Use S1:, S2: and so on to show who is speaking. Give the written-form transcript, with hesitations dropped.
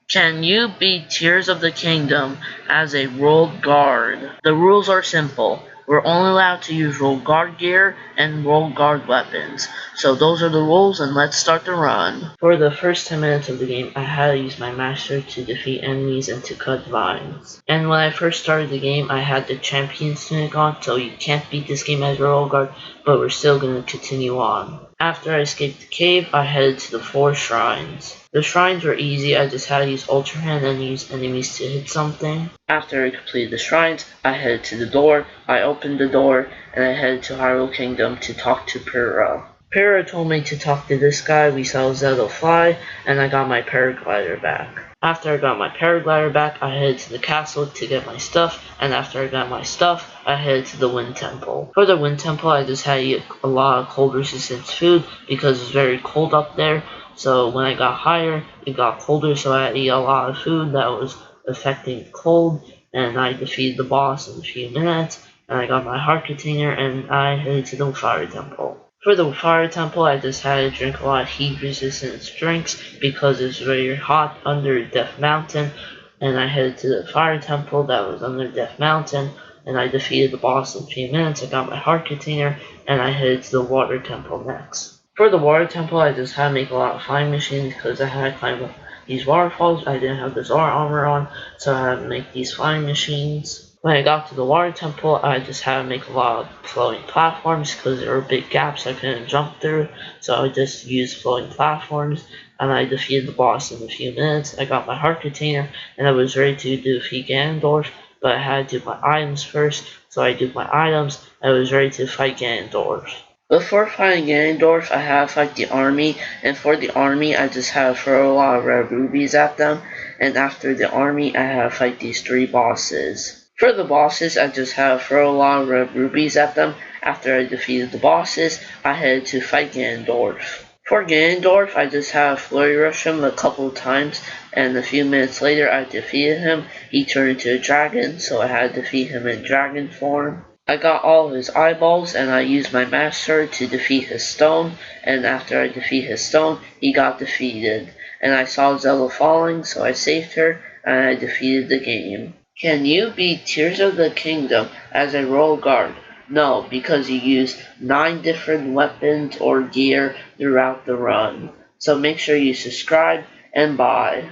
S1: Can you beat Tears of the Kingdom as a Royal Guard? The rules are simple. We're only allowed to use Royal Guard gear and Royal Guard weapons. So those are the rules, and let's start the run. For the first 10 minutes of the game, I had to use my master to defeat enemies and to cut vines. And when I first started the game, I had the Champions tunic on, so you can't beat this game as Royal Guard, but we're still going to continue on. After I escaped the cave, I headed to the 4 shrines. The shrines were easy, I just had to use Ultra Hand and use enemies to hit something. After I completed the shrines, I headed to the door, I opened the door, and I headed to Hyrule Kingdom to talk to Pyrrha. Pyrrha told me to talk to this guy, we saw Zelda fly, and I got my paraglider back. After I got my paraglider back, I headed to the castle to get my stuff, and after I got my stuff, I headed to the Wind Temple. For the Wind Temple, I just had to eat a lot of cold resistance food because it's very cold up there. So when I got higher, it got colder, so I had to eat a lot of food that was affecting the cold, and I defeated the boss in a few minutes, and I got my heart container, and I headed to the Fire Temple. For the Fire Temple, I just had to drink a lot of heat resistance drinks because it's very hot under Death Mountain, and I headed to the Fire Temple that was under Death Mountain, and I defeated the boss in a few minutes. I got my heart container, and I headed to the Water Temple next. For the Water Temple, I just had to make a lot of flying machines because I had to climb up these waterfalls. I didn't have the Zora armor on, so I had to make these flying machines. When I got to the Water Temple, I just had to make a lot of floating platforms because there were big gaps I couldn't jump through, so I just used floating platforms, and I defeated the boss in a few minutes. I got my heart container, and I was ready to defeat Ganondorf, but I had to do my items first, so I did my items. I was ready to fight Ganondorf. Before fighting Ganondorf, I had to fight the army, and for the army, I just had to throw a lot of red rubies at them, and after the army, I had to fight these 3 bosses. For the bosses, I just had to throw a lot of red rubies at them. After I defeated the bosses, I headed to fight Ganondorf. For Ganondorf, I just had to flurry rush him a couple of times, and a few minutes later I defeated him. He turned into a dragon, so I had to defeat him in dragon form. I got all of his eyeballs, and I used my master to defeat his stone, and after I defeat his stone, he got defeated. And I saw Zelda falling, so I saved her, and I defeated the game. Can you beat Tears of the Kingdom as a Royal Guard? No, because you use 9 different weapons or gear throughout the run. So make sure you subscribe and bye.